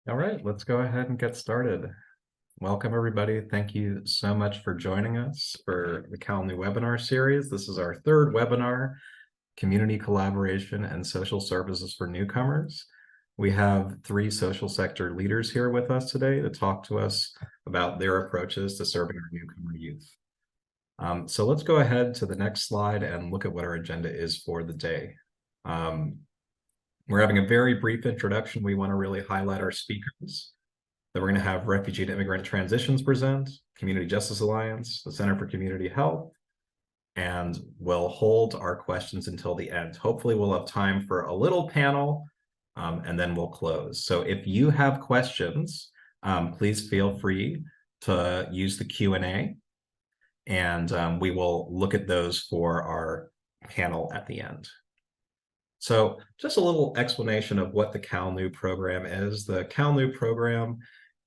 All right, let's go ahead and get started. Welcome, everybody. Thank you so much for joining us for the CalNEW webinar series. This is our third webinar, Community Collaboration and Social Services for Newcomers. We have three social sector leaders here with us today to talk to us about their approaches to serving our newcomer youth. So let's go ahead to the next slide and look at what our agenda is for the day. We're having a very brief introduction. We want to really highlight our speakers. Then we're going to have Refugee and Immigrant Transitions present, Community Justice Alliance, the Center for Community Health, and we'll hold our questions until the end. Hopefully we'll have time for a little panel, and then we'll close. So if you have questions, please feel free to use the Q&A, and we will look at those for our panel at the end. So just a little explanation of what the CalNEW program is. The CalNEW program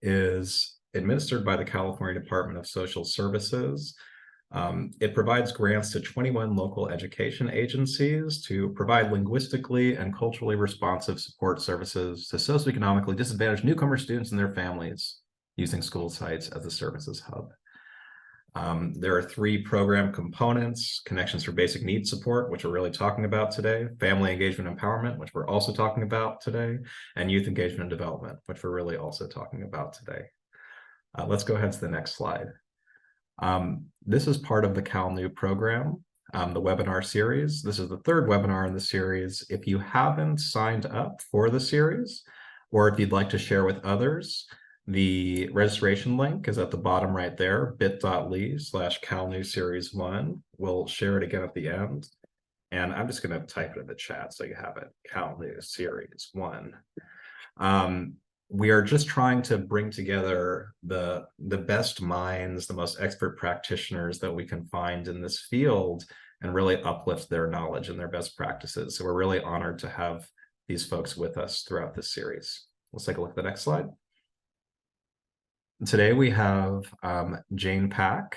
is administered by the California Department of Social Services. It provides grants to 21 local education agencies to provide linguistically and culturally responsive support services to socioeconomically disadvantaged newcomer students and their families using school sites as a services hub. There are three program components: connections for basic needs support, which we're really talking about today, family engagement empowerment, which we're also talking about today, and youth engagement and development, which we're really also talking about today. Let's go ahead to the next slide. This is part of the CalNEW program, the webinar series. This is the third webinar in the series. If you haven't signed up for the series, or if you'd like to share with others, the registration link is at the bottom right there, bit.ly/CalNEW Series 1. We'll share it again at the end. And I'm just going to type it in the chat so you have it, CalNEW Series 1. We are just trying to bring together the best minds, the most expert practitioners that we can find in this field and really uplift their knowledge and their best practices. So we're really honored to have these folks with us throughout this series. Let's take a look at the next slide. Today we have Jane Pack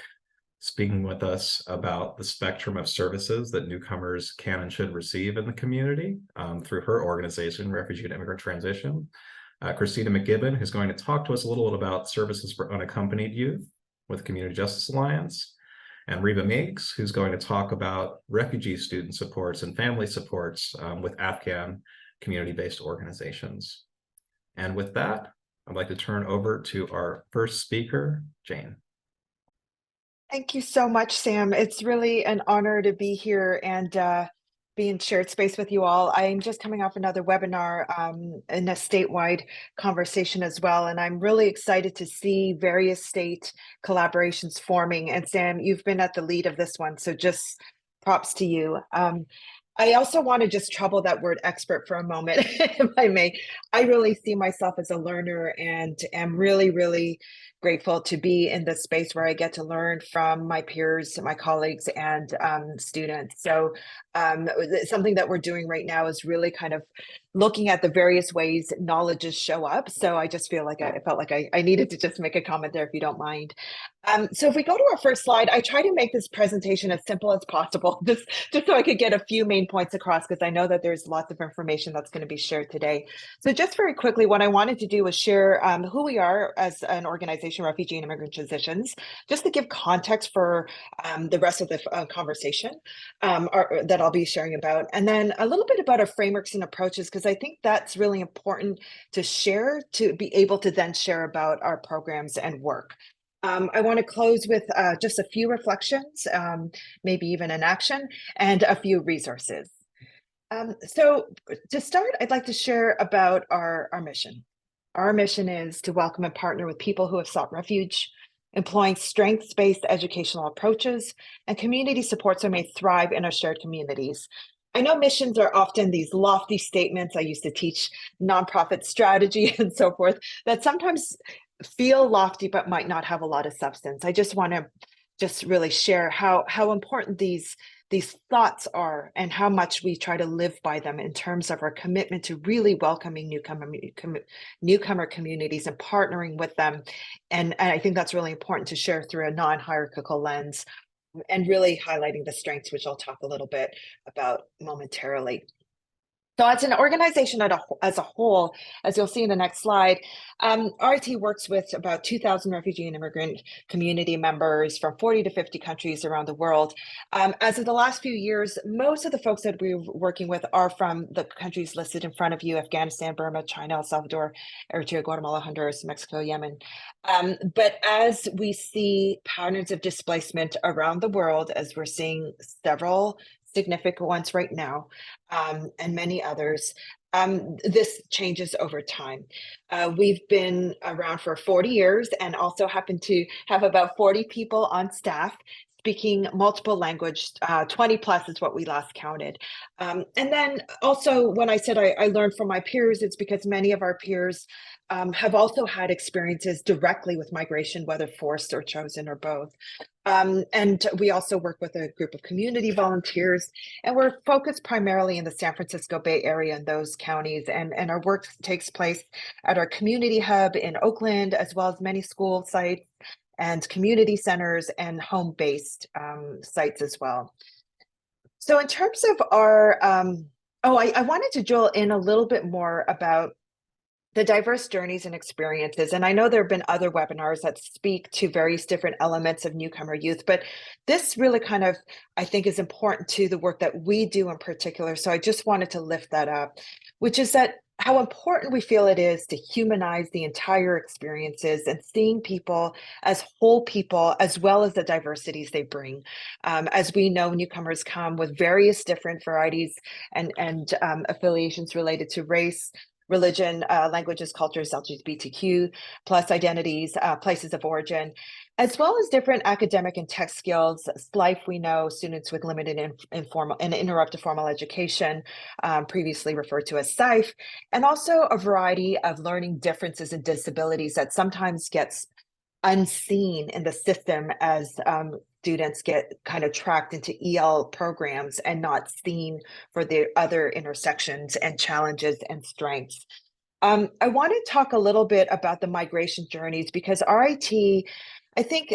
speaking with us about the spectrum of services that newcomers can and should receive in the community through her organization, Refugee and Immigrant Transition. Christina McGibbon, who's going to talk to us a little bit about services for unaccompanied youth with Community Justice Alliance, and Reba Meeks, who's going to talk about refugee student supports and family supports with Afghan community-based organizations. And with that, I'd like to turn over to our first speaker, Jane. Thank you so much, Sam. It's really an honor to be here and be in shared space with you all. I'm just coming off another webinar in a statewide conversation as well, and I'm really excited to see various state collaborations forming. And Sam, you've been at the lead of this one, so just props to you. I also want to just trouble that word expert for a moment, if I may. I really see myself as a learner and am really, really grateful to be in this space where I get to learn from my peers, my colleagues, and students. So something that we're doing right now is really kind of looking at the various ways knowledges show up. So I just feel like I felt like I needed to just make a comment there, if you don't mind. So if we go to our first slide, I try to make this presentation as simple as possible, just so I could get a few main points across, because I know that there's lots of information that's going to be shared today. So just very quickly, what I wanted to do was share who we are as an organization, Refugee and Immigrant Transitions, just to give context for the rest of the conversation that I'll be sharing about. And then a little bit about our frameworks and approaches, because I think that's really important to share, to be able to then share about our programs and work. I want to close with just a few reflections, maybe even an action, and a few resources. So to start, I'd like to share about our mission. Our mission is to welcome and partner with people who have sought refuge, employing strengths-based educational approaches and community supports that may thrive in our shared communities. I know missions are often these lofty statements. I used to teach nonprofit strategy and so forth that sometimes feel lofty but might not have a lot of substance. I just want to just really share how important these thoughts are and how much we try to live by them in terms of our commitment to really welcoming newcomer communities and partnering with them. And I think that's really important to share through a non-hierarchical lens and really highlighting the strengths, which I'll talk a little bit about momentarily. So as an organization as a whole, as you'll see in the next slide, RIT works with about 2,000 refugee and immigrant community members from 40 to 50 countries around the world. As of the last few years, most of the folks that we're working with are from the countries listed in front of you: Afghanistan, Burma, China, El Salvador, Eritrea, Guatemala, Honduras, Mexico, Yemen. But as we see patterns of displacement around the world, as we're seeing several significant ones right now, and many others, this changes over time. We've been around for 40 years and also happen to have about 40 people on staff speaking multiple language. 20 plus is what we last counted. And then also, when I said I learned from my peers, it's because many of our peers have also had experiences directly with migration, whether forced or chosen or both. And we also work with a group of community volunteers, and we're focused primarily in the San Francisco Bay Area and those counties. And our work takes place at our community hub in Oakland, as well as many school sites and community centers and home-based sites as well. So in terms of our, I wanted to drill in a little bit more about the diverse journeys and experiences. And I know there have been other webinars that speak to various different elements of newcomer youth, but this really kind of, I think, is important to the work that we do in particular. So I just wanted to lift that up, which is that how important we feel it is to humanize the entire experiences and seeing people as whole people, as well as the diversities they bring. As we know, newcomers come with various different varieties and affiliations related to race, religion, languages, cultures, LGBTQ plus identities, places of origin, as well as different academic and tech skills. SLIFE, we know, students with limited informal and interrupted formal education, previously referred to as SIFE, and also a variety of learning differences and disabilities that sometimes gets unseen in the system as students get kind of tracked into EL programs and not seen for the other intersections and challenges and strengths. I want to talk a little bit about the migration journeys, because RIT, I think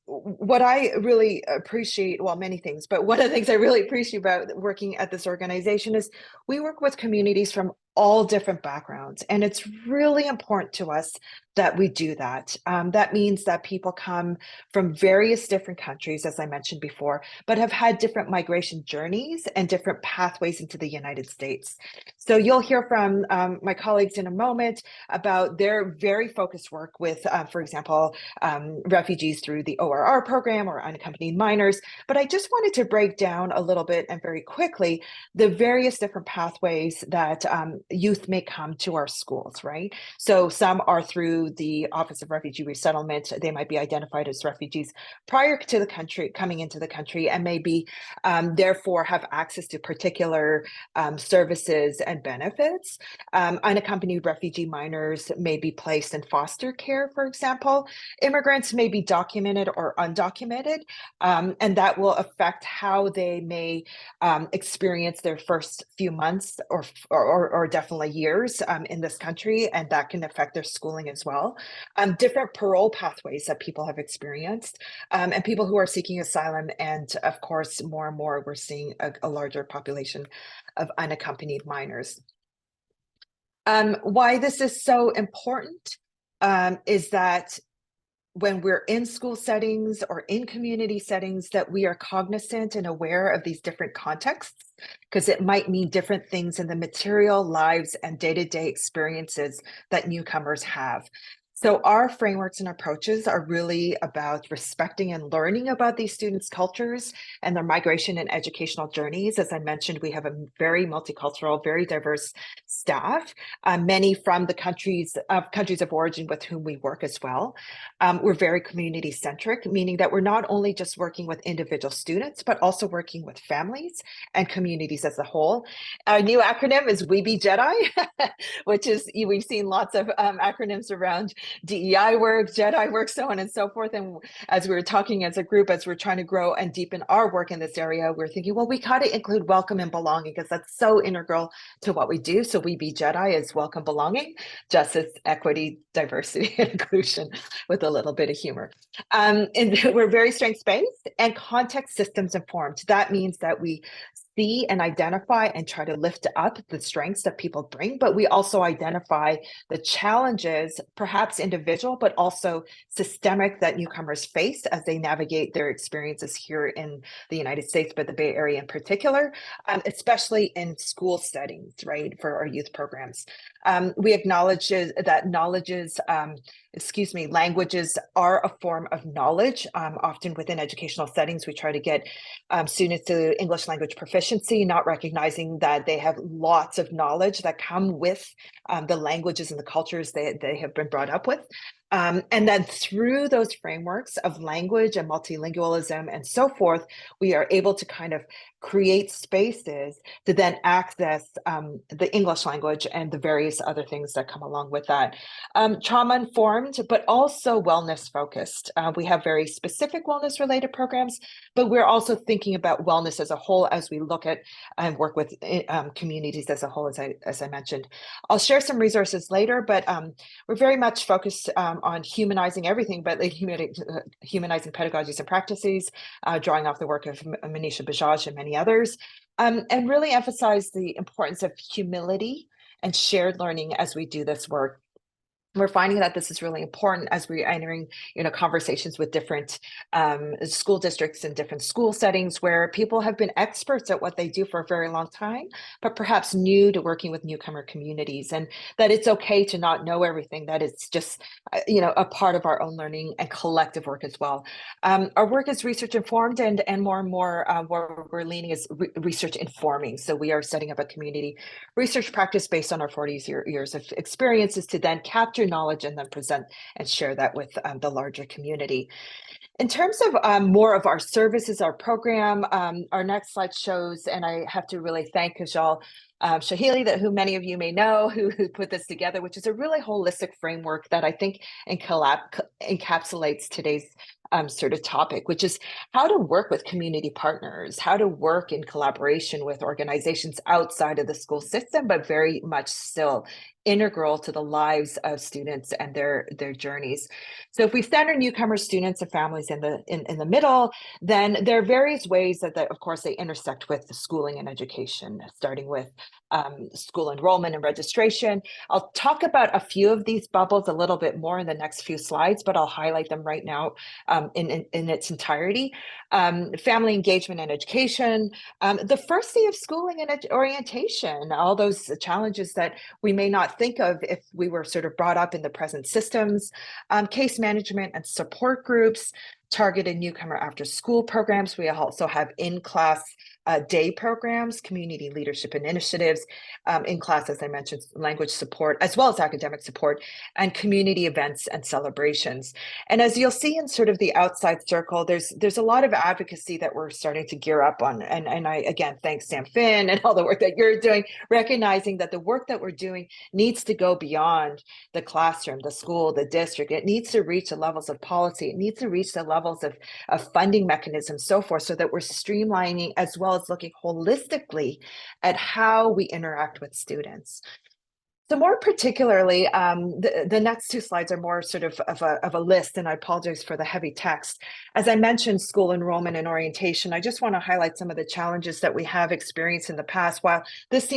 what I really appreciate, well, many things, but one of the things I really appreciate about working at this organization is we work with communities from all different backgrounds. And it's really important to us that we do that. That means that people come from various different countries, as I mentioned before, but have had different migration journeys and different pathways into the United States. So you'll hear from my colleagues in a moment about their very focused work with, for example, refugees through the ORR program or unaccompanied minors. But I just wanted to break down a little bit and very quickly the various different pathways that youth may come to our schools, right? So some are through the Office of Refugee Resettlement. They might be identified as refugees prior to the country, coming into the country, and maybe therefore have access to particular services and benefits. Unaccompanied refugee minors may be placed in foster care, for example. Immigrants may be documented or undocumented, and that will affect how they may experience their first few months or definitely years in this country, and that can affect their schooling as well. Different parole pathways that people have experienced, and people who are seeking asylum, and of course, more and more, we're seeing a larger population of unaccompanied minors. Why this is so important is that when we're in school settings or in community settings, that we are cognizant and aware of these different contexts, because it might mean different things in the material lives and day-to-day experiences that newcomers have. So our frameworks and approaches are really about respecting and learning about these students' cultures and their migration and educational journeys. As I mentioned, we have a very multicultural, very diverse staff, many from the countries of origin with whom we work as well. We're very community-centric, meaning that we're not only just working with individual students, but also working with families and communities as a whole. Our new acronym is We Be Jedi, which is, we've seen lots of acronyms around DEI work, Jedi work, so on and so forth. And as we were talking as a group, as we're trying to grow and deepen our work in this area, we're thinking, well, we got to include welcome and belonging, because that's so integral to what we do. So We Be Jedi is welcome, belonging, justice, equity, diversity, and inclusion, with a little bit of humor. And we're very strengths-based and context systems informed. That means that we see and identify and try to lift up the strengths that people bring, but we also identify the challenges, perhaps individual, but also systemic, that newcomers face as they navigate their experiences here in the United States, but the Bay Area in particular, especially in school settings, right, for our youth programs. We acknowledge that languages are a form of knowledge. Often within educational settings, we try to get students to English language proficiency, not recognizing that they have lots of knowledge that come with the languages and the cultures they have been brought up with. And then through those frameworks of language and multilingualism and so forth, we are able to kind of create spaces to then access the English language and the various other things that come along with that. Trauma informed, but also wellness focused. We have very specific wellness related programs, but we're also thinking about wellness as a whole as we look at and work with communities as a whole, as I mentioned. I'll share some resources later, but we're very much focused on humanizing everything, but humanizing pedagogies and practices, drawing off the work of Manisha Bajaj and many others, and really emphasize the importance of humility and shared learning as we do this work. We're finding that this is really important as we're entering, conversations with different school districts and different school settings where people have been experts at what they do for a very long time, but perhaps new to working with newcomer communities, and that it's okay to not know everything, that it's just, a part of our own learning and collective work as well. Our work is research informed, and more and more where we're leaning is research informing. So we are setting up a community research practice based on our 40 years of experiences to then capture knowledge and then present and share that with the larger community. In terms of more of our services, our program, our next slide shows, and I have to really thank Kajal Shahili, who many of you may know, who put this together, which is a really holistic framework that I think encapsulates today's sort of topic, which is how to work with community partners, how to work in collaboration with organizations outside of the school system, but very much still integral to the lives of students and their journeys. So if we center newcomer students and families in the middle, then there are various ways that of course they intersect with the schooling and education, starting with school enrollment and registration. I'll talk about a few of these bubbles a little bit more in the next few slides, but I'll highlight them right now in its entirety. Family engagement and education, the first day of schooling and orientation, all those challenges that we may not think of if we were sort of brought up in the present systems, case management and support groups, targeted newcomer after school programs. We also have in-class day programs, community leadership initiatives, in class, as I mentioned, language support, as well as academic support, and community events and celebrations. And as you'll see in sort of the outside circle, there's a lot of advocacy that we're starting to gear up on. And I, again, thank Sam Finn and all the work that you're doing, recognizing that the work that we're doing needs to go beyond the classroom, the school, the district. It needs to reach the levels of policy. It needs to reach the levels of funding mechanisms, so forth, so that we're streamlining as well as looking holistically at how we interact with students. So more particularly, the next two slides are more sort of a list, and I apologize for the heavy text. As I mentioned, school enrollment and orientation, I just want to highlight some of the challenges that we have experienced in the past. While this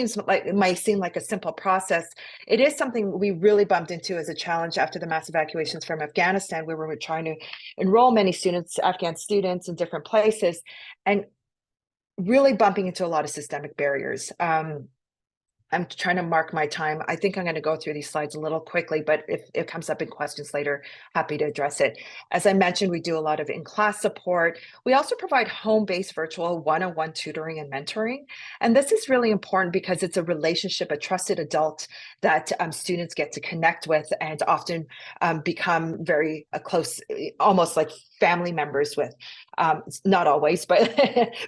might seem like a simple process, it is something we really bumped into as a challenge after the mass evacuations from Afghanistan, where we were trying to enroll many students, Afghan students, in different places, and really bumping into a lot of systemic barriers. I'm trying to mark my time. I think I'm going to go through these slides a little quickly, but if it comes up in questions later, happy to address it. As I mentioned, we do a lot of in-class support. We also provide home-based virtual one-on-one tutoring and mentoring. And this is really important because it's a relationship, a trusted adult that students get to connect with and often become very close, almost like family members with. Not always, but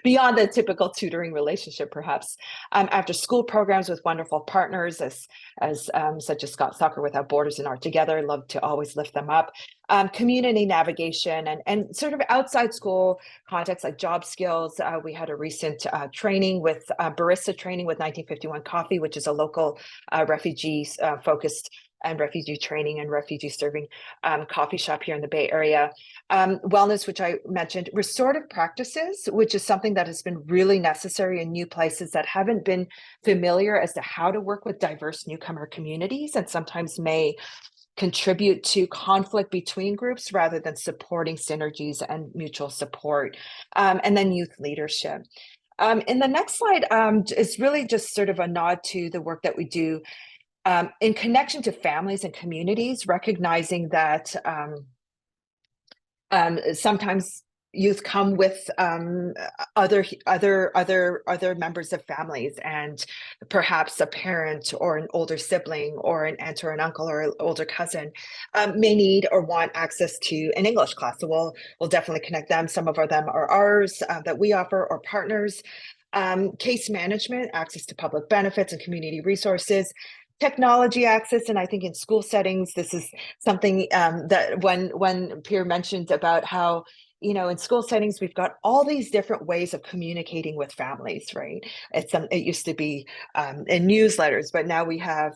beyond the typical tutoring relationship, perhaps. After school programs with wonderful partners such as Scott Soccer Without Borders and Art Together, love to always lift them up. Community navigation and sort of outside school contexts like job skills. We had a recent training with barista training with 1951 Coffee, which is a local refugee focused and refugee training and refugee serving coffee shop here in the Bay Area. Wellness, which I mentioned, restorative practices, which is something that has been really necessary in new places that haven't been familiar as to how to work with diverse newcomer communities, and sometimes may contribute to conflict between groups rather than supporting synergies and mutual support. And then youth leadership. In the next slide is really just sort of a nod to the work that we do in connection to families and communities, recognizing that sometimes youth come with other members of families, and perhaps a parent or an older sibling or an aunt or an uncle or an older cousin may need or want access to an English class. So we'll definitely connect them. Some of them are ours that we offer, or partners. Case management, access to public benefits and community resources, technology access. And I think in school settings, this is something that when Pierre mentioned about how, you know, in school settings, we've got all these different ways of communicating with families, right? It used to be in newsletters, but now we have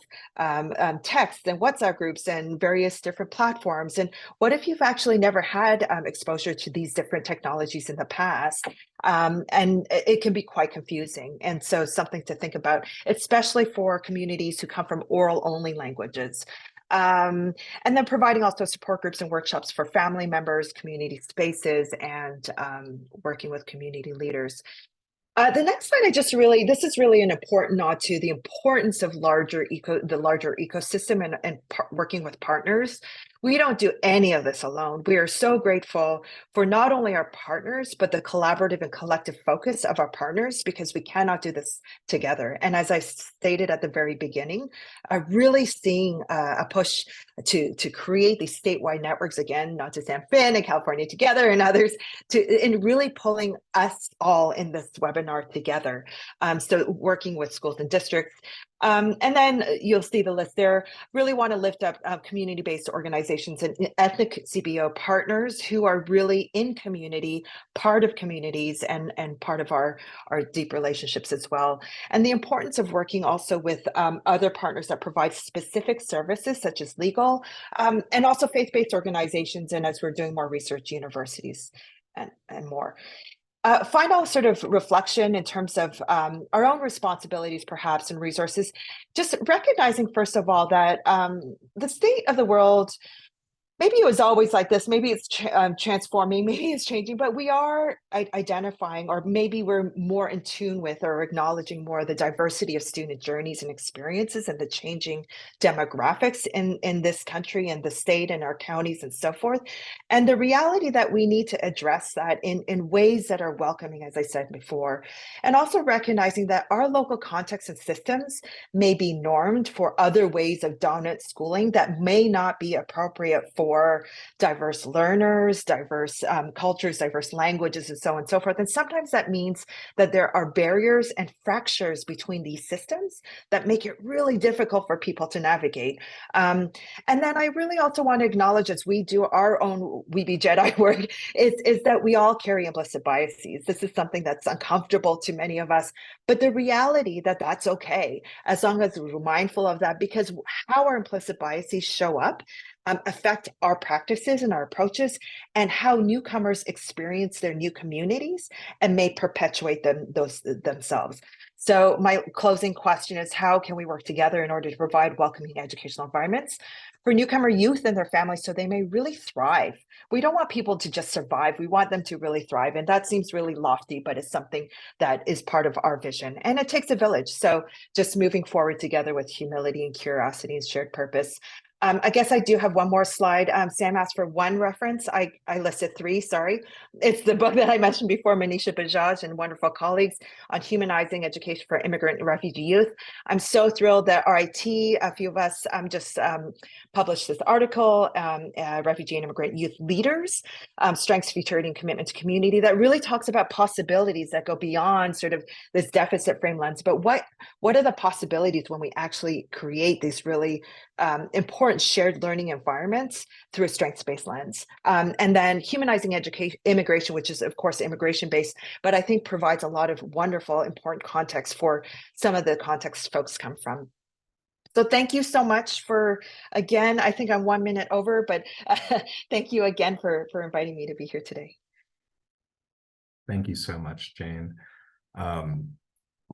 text and WhatsApp groups and various different platforms. And what if you've actually never had exposure to these different technologies in the past? And it can be quite confusing. And so something to think about, especially for communities who come from oral only languages. And then providing also support groups and workshops for family members, community spaces, and working with community leaders. The next slide, this is really an important nod to the importance of the larger ecosystem and working with partners. We don't do any of this alone. We are so grateful for not only our partners, but the collaborative and collective focus of our partners, because we cannot do this together. And as I stated at the very beginning, really seeing a push to create these statewide networks, again, not just AmFin and California Together and others, in really pulling us all in this webinar together. So working with schools and districts. And then you'll see the list there. Really want to lift up community-based organizations and ethnic CBO partners who are really in community, part of communities, and part of our deep relationships as well. And the importance of working also with other partners that provide specific services, such as legal, and also faith-based organizations, and as we're doing more research, universities and more. Final sort of reflection in terms of our own responsibilities, perhaps, and resources, just recognizing, first of all, that the state of the world, maybe it was always like this, maybe it's transforming, maybe it's changing, but we are identifying, or maybe we're more in tune with or acknowledging more the diversity of student journeys and experiences and the changing demographics in this country and the state and our counties and so forth. And the reality that we need to address that in ways that are welcoming, as I said before, and also recognizing that our local contexts and systems may be normed for other ways of dominant schooling that may not be appropriate for diverse learners, diverse cultures, diverse languages, and so on and so forth. And sometimes that means that there are barriers and fractures between these systems that make it really difficult for people to navigate. And then I really also want to acknowledge, as we do our own We Be Jedi work, is that we all carry implicit biases. This is something that's uncomfortable to many of us, but the reality that that's okay, as long as we're mindful of that, because how our implicit biases show up affect our practices and our approaches, and how newcomers experience their new communities and may perpetuate themselves. So my closing question is, how can we work together in order to provide welcoming educational environments for newcomer youth and their families so they may really thrive? We don't want people to just survive. We want them to really thrive. And that seems really lofty, but it's something that is part of our vision. And it takes a village. So just moving forward together with humility and curiosity and shared purpose. I guess I do have one more slide. Sam asked for one reference. I listed three, sorry. It's the book that I mentioned before, Manisha Bajaj and wonderful colleagues on humanizing education for immigrant and refugee youth. I'm so thrilled that RIT, a few of us just published this article, Refugee and Immigrant Youth Leaders, Strengths, Futurity, and Commitment to Community, that really talks about possibilities that go beyond sort of this deficit frame lens. But what are the possibilities when we actually create these really important shared learning environments through a strengths-based lens? And then humanizing education, immigration, which is of course immigration-based, but I think provides a lot of wonderful, important context for some of the contexts folks come from. So thank you so much for, again, I think I'm 1 minute over, but thank you again for inviting me to be here today. Thank you so much, Jane. Um,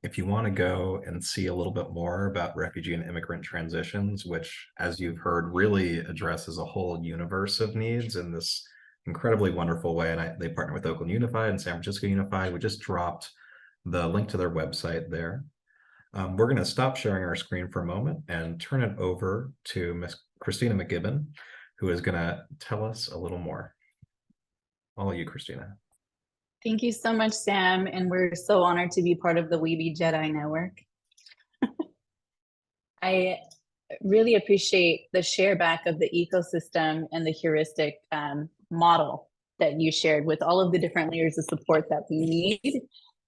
if you want to go and see a little bit more about refugee and immigrant transitions, which, as you've heard, really addresses a whole universe of needs in this incredibly wonderful way, and they partner with Oakland Unified and San Francisco Unified. We just dropped the link to their website there. We're going to stop sharing our screen for a moment and turn it over to Miss Christina McGibbon, who is going to tell us a little more. All of you, Christina. Thank you so much, Sam, and we're so honored to be part of the Weeby Jedi Network. I really appreciate the share back of the ecosystem and the heuristic model that you shared with all of the different layers of support that we need.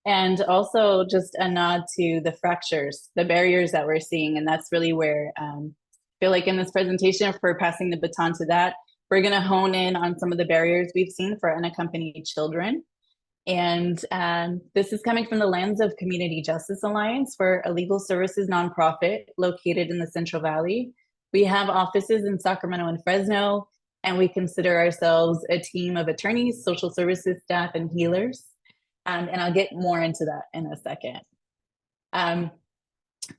And also just a nod to the fractures, the barriers that we're seeing. And that's really where I feel like in this presentation, if we're passing the baton to that, we're gonna hone in on some of the barriers we've seen for unaccompanied children. And this is coming from the lens of Community Justice Alliance. We're a legal services nonprofit located in the Central Valley. We have offices in Sacramento and Fresno, and we consider ourselves a team of attorneys, social services staff, and healers. And I'll get more into that in a second.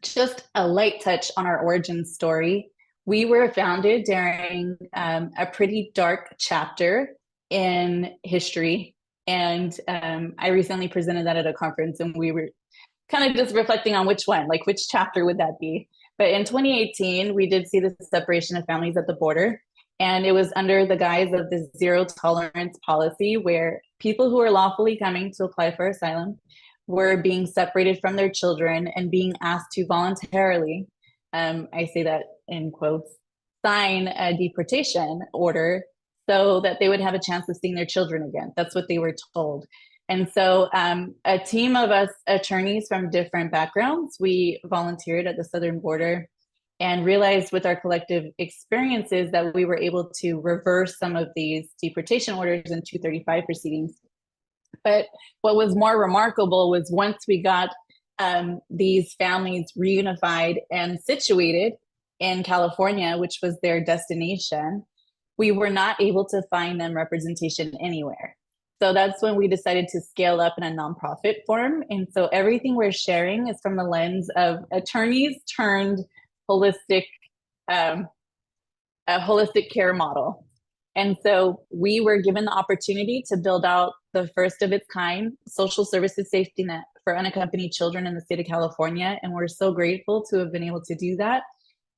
Just a light touch on our origin story. We were founded during a pretty dark chapter in history. And I recently presented that at a conference, and we were kind of just reflecting on which one, like which chapter would that be? But in 2018, we did see the separation of families at the border. And it was under the guise of the zero tolerance policy, where people who were lawfully coming to apply for asylum were being separated from their children and being asked to voluntarily, I say that in quotes, sign a deportation order so that they would have a chance of seeing their children again. That's what they were told. And so a team of us attorneys from different backgrounds, we volunteered at the southern border and realized with our collective experiences that we were able to reverse some of these deportation orders in 235 proceedings. But what was more remarkable was once we got these families reunified and situated in California, which was their destination, we were not able to find them representation anywhere. So that's when we decided to scale up in a nonprofit form. And so everything we're sharing is from the lens of attorneys turned holistic, a holistic care model. And so we were given the opportunity to build out the first of its kind social services safety net for unaccompanied children in the state of California. And we're so grateful to have been able to do that.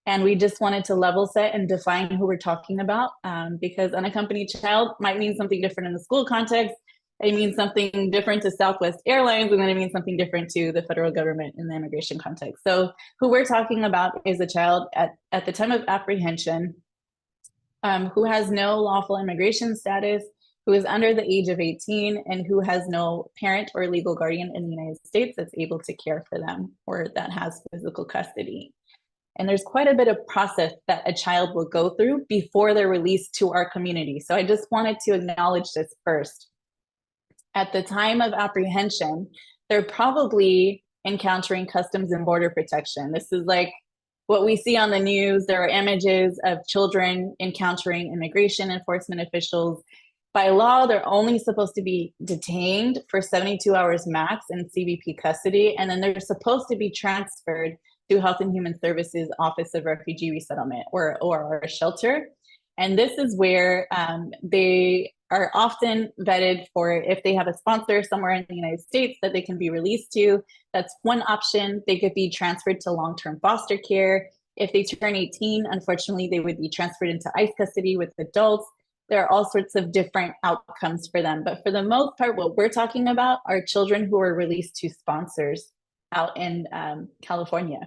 And we just wanted to level set and define who we're talking about, because unaccompanied child might mean something different in the school context. It means something different to Southwest Airlines, and then it means something different to the federal government in the immigration context. So who we're talking about is a child at the time of apprehension who has no lawful immigration status, who is under the age of 18, and who has no parent or legal guardian in the United States that's able to care for them or that has physical custody. And there's quite a bit of process that a child will go through before they're released to our community. So I just wanted to acknowledge this first. At the time of apprehension, they're probably encountering Customs and Border Protection. This is like what we see on the news. There are images of children encountering immigration enforcement officials. By law, they're only supposed to be detained for 72 hours max in CBP custody, and then they're supposed to be transferred to Health and Human Services Office of Refugee Resettlement or our shelter. And this is where they are often vetted for if they have a sponsor somewhere in the United States that they can be released to. That's one option. They could be transferred to long-term foster care. If they turn 18, unfortunately, they would be transferred into ICE custody with adults. There are all sorts of different outcomes for them. But for the most part, what we're talking about are children who are released to sponsors out in California.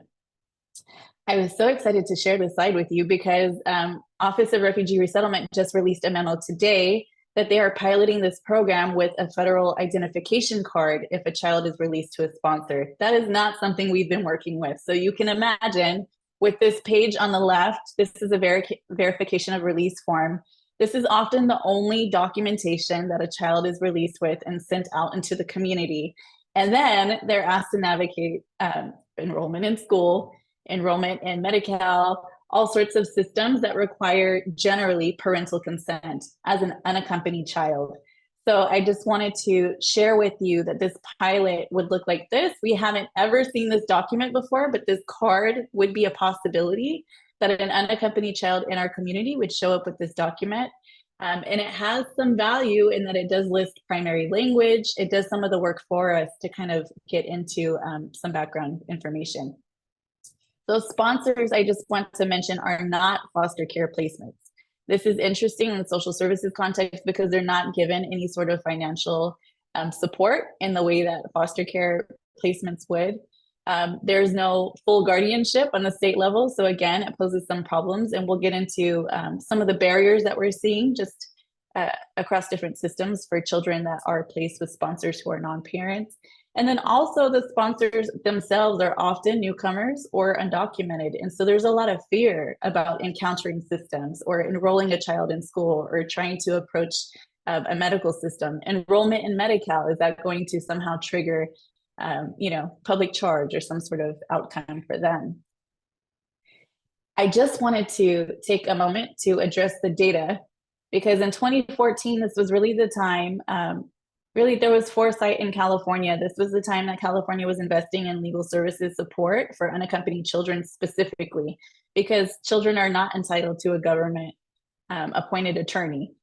I was so excited to share this slide with you because Office of Refugee Resettlement just released a memo today that they are piloting this program with a federal identification card if a child is released to a sponsor. That is not something we've been working with. So you can imagine with this page on the left, this is a verification of release form. This is often the only documentation that a child is released with and sent out into the community. And then they're asked to navigate enrollment in school, enrollment in Medi-Cal, all sorts of systems that require generally parental consent as an unaccompanied child. So I just wanted to share with you that this pilot would look like this. We haven't ever seen this document before, but this card would be a possibility that an unaccompanied child in our community would show up with this document. And it has some value in that it does list primary language. It does some of the work for us to kind of get into some background information. Those sponsors I just want to mention are not foster care placements. This is interesting in the social services context because they're not given any sort of financial support in the way that foster care placements would. There's no full guardianship on the state level. So again, it poses some problems, and we'll get into some of the barriers that we're seeing just across different systems for children that are placed with sponsors who are non-parents. And then also the sponsors themselves are often newcomers or undocumented. And so there's a lot of fear about encountering systems or enrolling a child in school or trying to approach a medical system. Enrollment in Medi-Cal, is that going to somehow trigger public charge or some sort of outcome for them? I just wanted to take a moment to address the data, because in 2014, this was really the time, really there was foresight in California. This was the time that California was investing in legal services support for unaccompanied children specifically, because children are not entitled to a government appointed attorney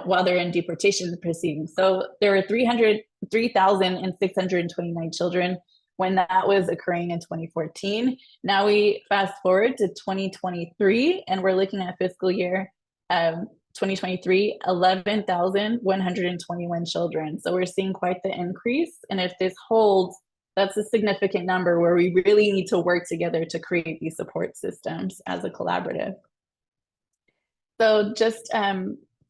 while they're in deportation proceedings. So there were 3,629 children when that was occurring in 2014. Now we fast forward to 2023, and we're looking at fiscal year 2023, 11,121 children. So we're seeing quite the increase. And if this holds, that's a significant number where we really need to work together to create these support systems as a collaborative. So just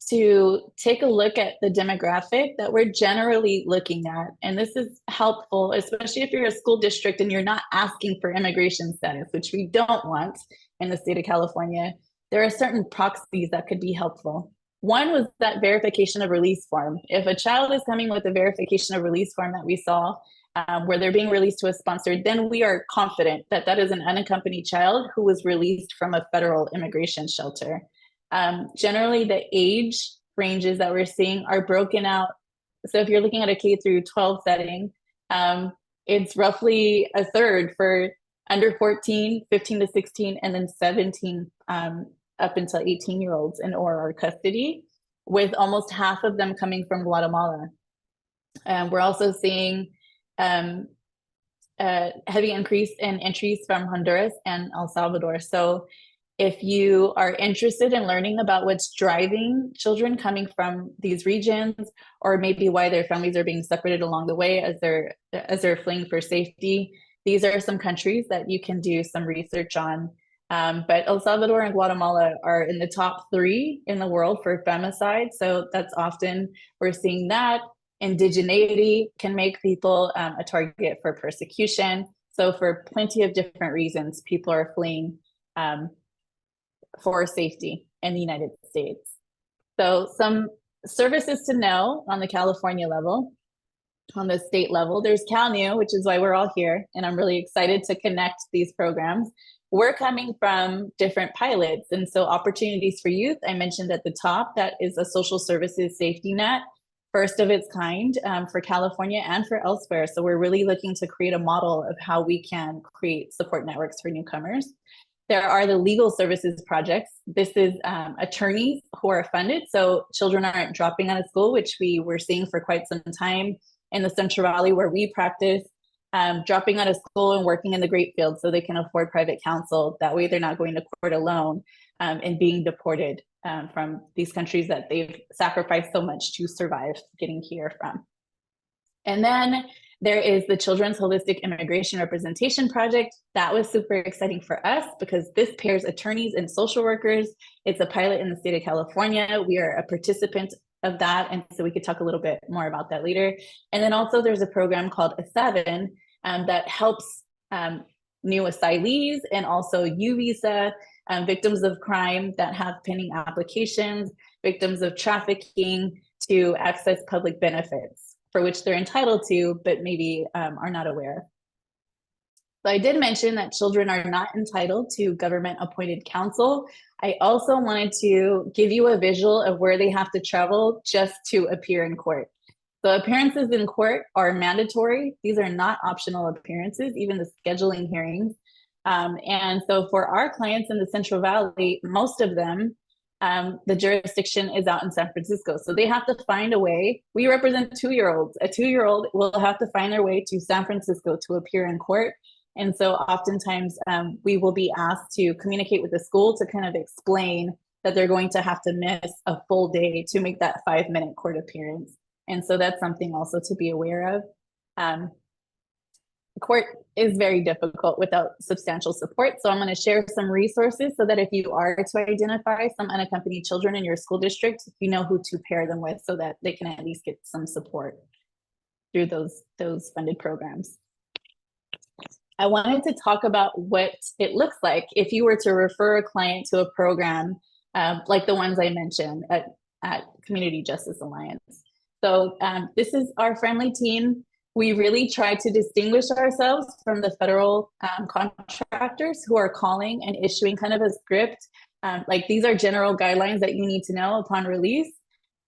to take a look at the demographic that we're generally looking at, and this is helpful, especially if you're a school district and you're not asking for immigration status, which we don't want in the state of California. There are certain proxies that could be helpful. One was that verification of release form. If a child is coming with a verification of release form that we saw, where they're being released to a sponsor, then we are confident that that is an unaccompanied child who was released from a federal immigration shelter. Generally, the age ranges that we're seeing are broken out. So if you're looking at a K through 12 setting, it's roughly a third for under 14, 15 to 16, and then 17 up until 18-year-olds in or custody, with almost half of them coming from Guatemala. We're also seeing a heavy increase in entries from Honduras and El Salvador. So if you are interested in learning about what's driving children coming from these regions, or maybe why their families are being separated along the way as they're fleeing for safety, these are some countries that you can do some research on. But El Salvador and Guatemala are in the top 3 in the world for femicide. So that's often, we're seeing that. Indigeneity can make people a target for persecution. So for plenty of different reasons, people are fleeing for safety in the United States. So some services to know on the California level. On the state level, there's CalNEW, which is why we're all here, and I'm really excited to connect these programs. We're coming from different pilots, and so opportunities for youth, I mentioned at the top, that is a social services safety net, first of its kind for California and for elsewhere. So we're really looking to create a model of how we can create support networks for newcomers. There are the legal services projects. This is attorneys who are funded, so children aren't dropping out of school, which we were seeing for quite some time in the Central Valley where we practice, dropping out of school and working in the grape field so they can afford private counsel. That way they're not going to court alone and being deported from these countries that they've sacrificed so much to survive getting here from. And then there is the Children's Holistic Immigration Representation Project. That was super exciting for us because this pairs attorneys and social workers. It's a pilot in the state of California. We are a participant of that, and so we could talk a little bit more about that later. And then also there's a program called A7 that helps new asylees and also U visa victims of crime that have pending applications, victims of trafficking, to access public benefits for which they're entitled to, but maybe are not aware. So I did mention that children are not entitled to government appointed counsel. I also wanted to give you a visual of where they have to travel just to appear in court. So appearances in court are mandatory. These are not optional appearances, even the scheduling hearings. And so for our clients in the Central Valley, most of them, the jurisdiction is out in San Francisco. So they have to find a way. We represent 2-year-olds. A 2-year-old will have to find their way to San Francisco to appear in court. And so oftentimes we will be asked to communicate with the school to kind of explain that they're going to have to miss a full day to make that 5-minute court appearance. And so that's something also to be aware of. Court is very difficult without substantial support. So I'm going to share some resources so that if you are to identify some unaccompanied children in your school district, you know who to pair them with so that they can at least get some support through those funded programs. I wanted to talk about what it looks like if you were to refer a client to a program like the ones I mentioned at Community Justice Alliance. So this is our friendly team. We really try to distinguish ourselves from the federal contractors who are calling and issuing kind of a script. Like these are general guidelines that you need to know upon release.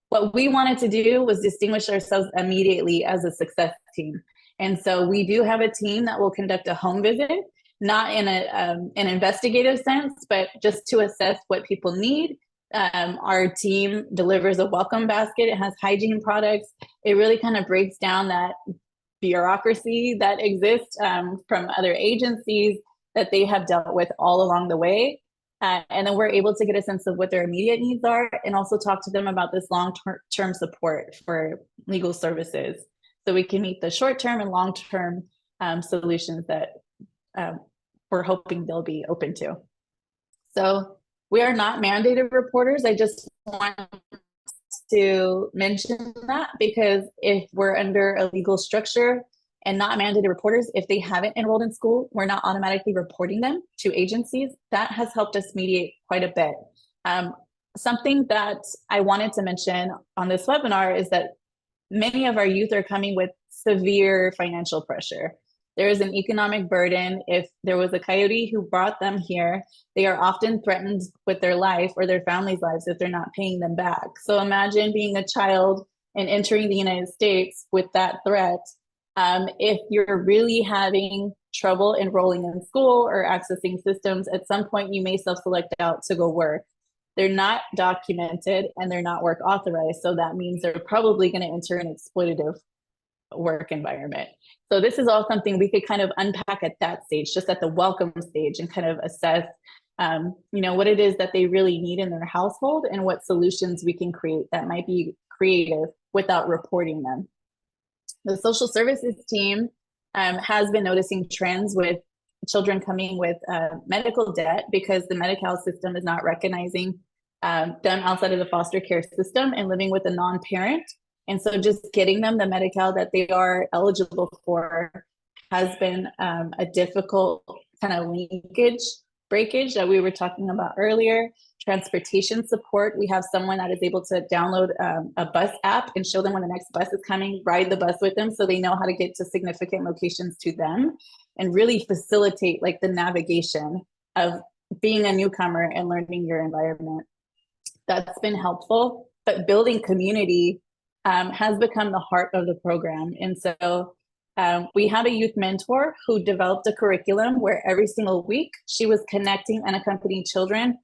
What we wanted to do was distinguish ourselves immediately as a success team. And so we do have a team that will conduct a home visit, not in an investigative sense, but just to assess what people need. Our team delivers a welcome basket. It has hygiene products. It really kind of breaks down that bureaucracy that exists from other agencies that they have dealt with all along the way. And then we're able to get a sense of what their immediate needs are and also talk to them about this long-term support for legal services. So we can meet the short-term and long-term solutions that we're hoping they'll be open to. So we are not mandated reporters. I just want to mention that because if we're under a legal structure and not mandated reporters, if they haven't enrolled in school, we're not automatically reporting them to agencies. That has helped us mediate quite a bit. Something that I wanted to mention on this webinar is that many of our youth are coming with severe financial pressure. There is an economic burden. If there was a coyote who brought them here, they are often threatened with their life or their family's lives if they're not paying them back. So imagine being a child and entering the United States with that threat. If you're really having trouble enrolling in school or accessing systems, at some point you may self-select out to go work. They're not documented and they're not work authorized. So that means they're probably going to enter an exploitative work environment. So this is all something we could kind of unpack at that stage, just at the welcome stage, and kind of assess, what it is that they really need in their household and what solutions we can create that might be creative without reporting them. The social services team has been noticing trends with children coming with medical debt because the Medi-Cal system is not recognizing them outside of the foster care system and living with a non-parent. And so just getting them the Medi-Cal that they are eligible for has been a difficult kind of breakage that we were talking about earlier. Transportation support. We have someone that is able to download a bus app and show them when the next bus is coming, ride the bus with them so they know how to get to significant locations to them, and really facilitate like the navigation of being a newcomer and learning your environment. That's been helpful, but building community has become the heart of the program. And so we have a youth mentor who developed a curriculum where every single week she was connecting unaccompanied children.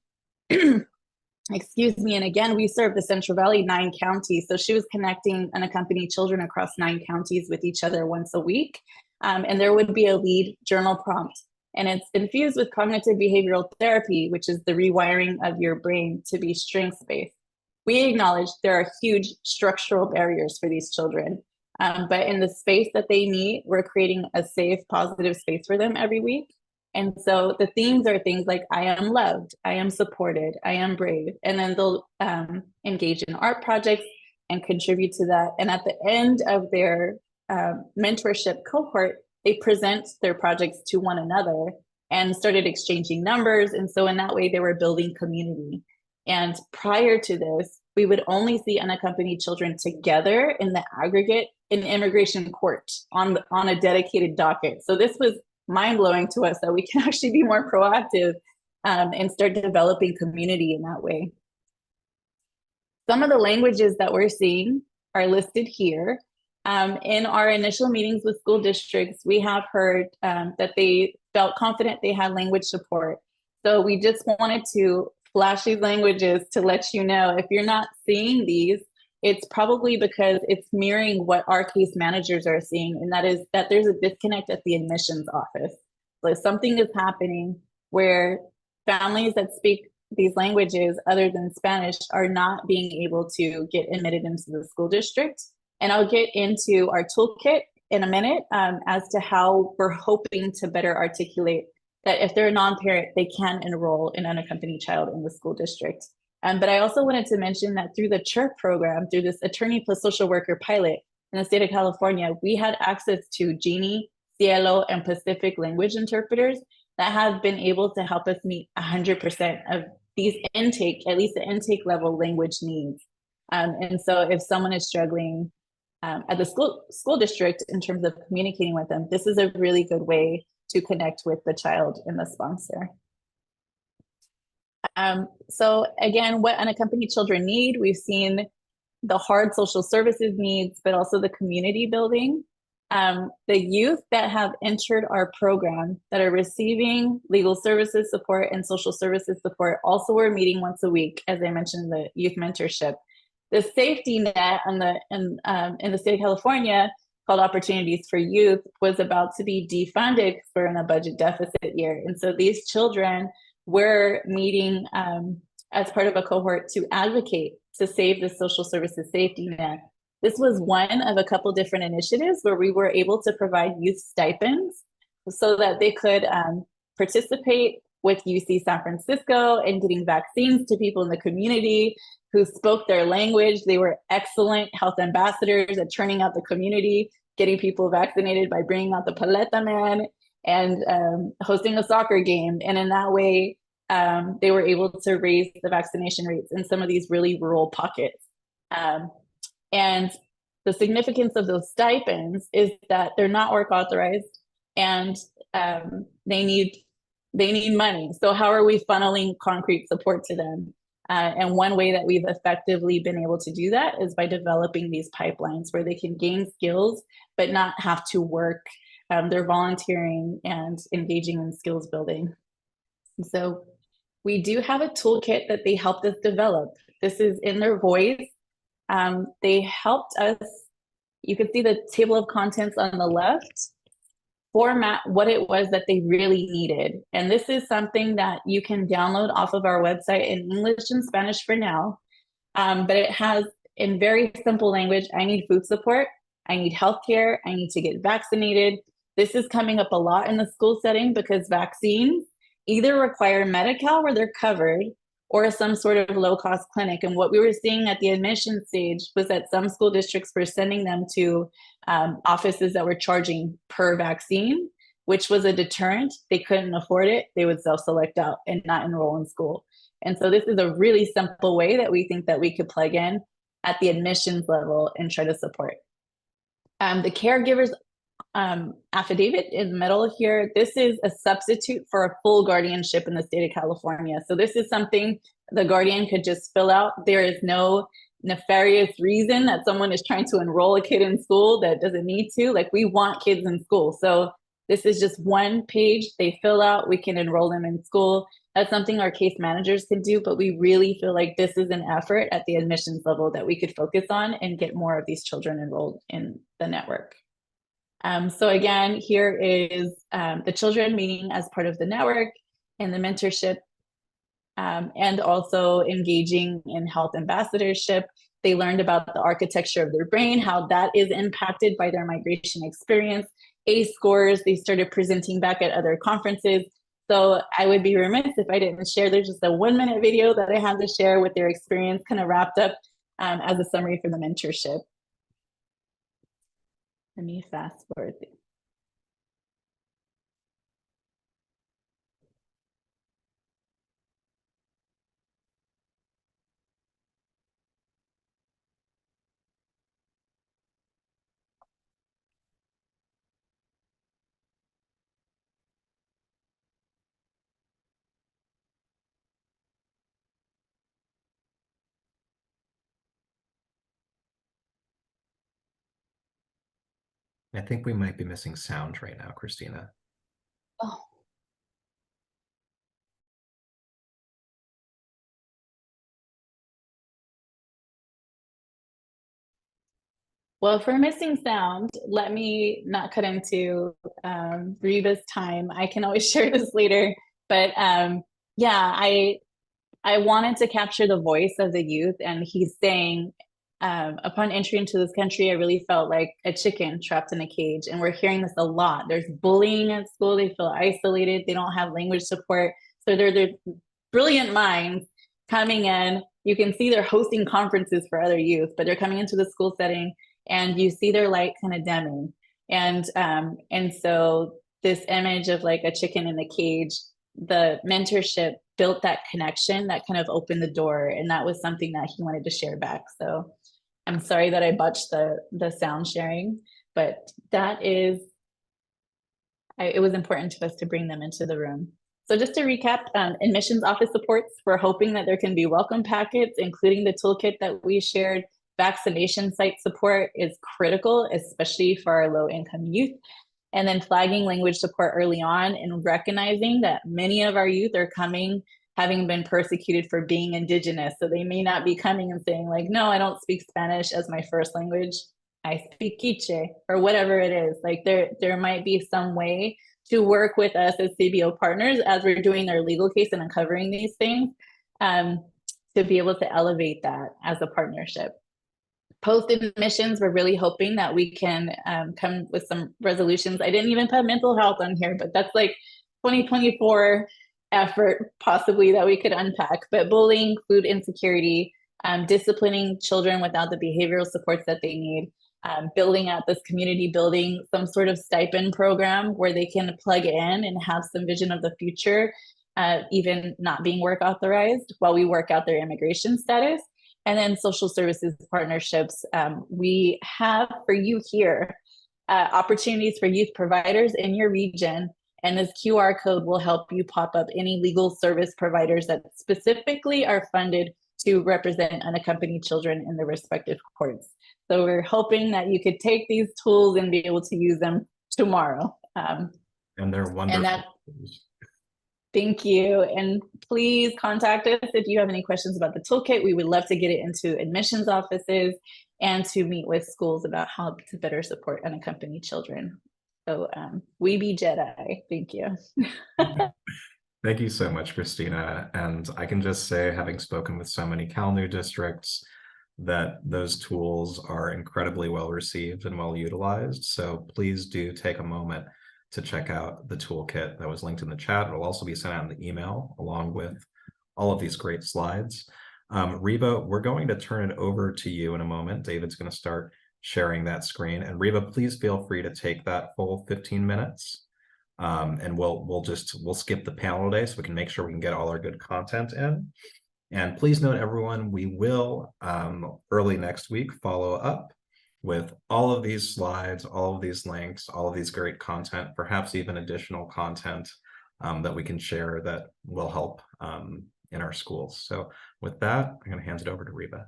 Excuse me. And again, we serve the Central Valley 9 counties. So she was connecting unaccompanied children across 9 counties with each other once a week. And there would be a lead journal prompt. And it's infused with cognitive behavioral therapy, which is the rewiring of your brain to be strengths-based. We acknowledge there are huge structural barriers for these children. But in the space that they need, we're creating a safe, positive space for them every week. And so the themes are things like, I am loved, I am supported, I am brave. And then they'll engage in art projects and contribute to that. And at the end of their mentorship cohort, they present their projects to one another and started exchanging numbers. And so in that way, they were building community. And prior to this, we would only see unaccompanied children together in the aggregate in immigration court on a dedicated docket. So this was mind-blowing to us that we can actually be more proactive and start developing community in that way. Some of the languages that we're seeing are listed here. In our initial meetings with school districts, we have heard that they felt confident they had language support. So we just wanted to flash these languages to let you know if you're not seeing these, it's probably because it's mirroring what our case managers are seeing, and that is that there's a disconnect at the admissions office. So something is happening where families that speak these languages other than Spanish are not being able to get admitted into the school district. And I'll get into our toolkit in a minute as to how we're hoping to better articulate that if they're a non-parent, they can enroll an unaccompanied child in the school district. But I also wanted to mention that through the CHIRP program, through this attorney plus social worker pilot in the state of California, we had access to Genie, Cielo, and Pacific language interpreters that have been able to help us meet 100% of these intake, at least the intake level language needs. And so if someone is struggling at the school district in terms of communicating with them, this is a really good way to connect with the child and the sponsor. So again, what unaccompanied children need, we've seen the hard social services needs, but also the community building. The youth that have entered our program that are receiving legal services support and social services support also were meeting once a week, as I mentioned, the youth mentorship. The safety net in the state of California called Opportunities for Youth was about to be defunded for in a budget deficit year. And so these children were meeting as part of a cohort to advocate to save the social services safety net. This was one of a couple different initiatives where we were able to provide youth stipends so that they could participate with UC San Francisco and getting vaccines to people in the community who spoke their language. They were excellent health ambassadors at turning out the community, getting people vaccinated by bringing out the paleta man and hosting a soccer game. And in that way, they were able to raise the vaccination rates in some of these really rural pockets. And the significance of those stipends is that they're not work authorized and they need money. So how are we funneling concrete support to them? And one way that we've effectively been able to do that is by developing these pipelines where they can gain skills, but not have to work. They're volunteering and engaging in skills building. So we do have a toolkit that they helped us develop. This is in their voice. They helped us, you can see the table of contents on the left, format what it was that they really needed. And this is something that you can download off of our website in English and Spanish for now. But it has in very simple language, I need food support, I need healthcare, I need to get vaccinated. This is coming up a lot in the school setting because vaccines either require Medi-Cal where they're covered or some sort of low-cost clinic. And what we were seeing at the admission stage was that some school districts were sending them to offices that were charging per vaccine, which was a deterrent. They couldn't afford it. They would self-select out and not enroll in school. And so this is a really simple way that we think that we could plug in at the admissions level and try to support. The caregivers affidavit in the middle here, this is a substitute for a full guardianship in the state of California. So this is something the guardian could just fill out. There is no nefarious reason that someone is trying to enroll a kid in school that doesn't need to. Like, we want kids in school. So this is just one page they fill out. We can enroll them in school. That's something our case managers can do, but we really feel like this is an effort at the admissions level that we could focus on and get more of these children enrolled in the network. So again, here is the children meeting as part of the network and the mentorship, and also engaging in health ambassadorship. They learned about the architecture of their brain, how that is impacted by their migration experience, ACE scores. They started presenting back at other conferences. So I would be remiss if I didn't share. There's just a 1-minute video that I have to share with their experience kind of wrapped up as a summary for the mentorship. Let me fast forward. I think we might be missing sound right now, Christina. Oh. Well, if we're missing sound, let me not cut into Reba's time. I can always share this later. But yeah, I wanted to capture the voice of the youth, and he's saying, upon entry into this country, I really felt like a chicken trapped in a cage. And we're hearing this a lot. There's bullying at school. They feel isolated. They don't have language support. So they're brilliant minds coming in. You can see they're hosting conferences for other youth, but they're coming into the school setting, and you see their light kind of dimming. And so this image of like a chicken in a cage, the mentorship built that connection that kind of opened the door, and that was something that he wanted to share back. So I'm sorry that I botched the sound sharing, but that is, it was important to us to bring them into the room. So just to recap, admissions office supports, we're hoping that there can be welcome packets, including the toolkit that we shared. Vaccination site support is critical, especially for our low-income youth. And then flagging language support early on, and recognizing that many of our youth are coming having been persecuted for being Indigenous. So they may not be coming and saying like, no, I don't speak Spanish as my first language. I speak Quiche, or whatever it is. Like there might be some way to work with us as CBO partners as we're doing their legal case and uncovering these things, to be able to elevate that as a partnership. Post admissions, we're really hoping that we can come with some resolutions. I didn't even put mental health on here, but that's like 2024 effort possibly that we could unpack. But bullying, food insecurity, disciplining children without the behavioral supports that they need, building out this community building, some sort of stipend program where they can plug in and have some vision of the future, even not being work authorized while we work out their immigration status. And then social services partnerships. We have for you here opportunities for youth providers in your region. And this QR code will help you pop up any legal service providers that specifically are funded to represent unaccompanied children in the respective courts. So we're hoping that you could take these tools and be able to use them tomorrow. And they're wonderful. And thank you. And please contact us if you have any questions about the toolkit. We would love to get it into admissions offices and to meet with schools about how to better support unaccompanied children. So we be Jedi. Thank you. Thank you so much, Christina. And I can just say, having spoken with so many CalNEW districts, that those tools are incredibly well received and well utilized. So please do take a moment to check out the toolkit that was linked in the chat. It'll also be sent out in the email along with all of these great slides. Reba, we're going to turn it over to you in a moment. David's going to start sharing that screen. And Reba, please feel free to take that full 15 minutes. And we'll skip the panel today so we can make sure we can get all our good content in. And please note, everyone, we will early next week follow up with all of these slides, all of these links, all of these great content, perhaps even additional content that we can share that will help in our schools. So with that, I'm going to hand it over to Reba.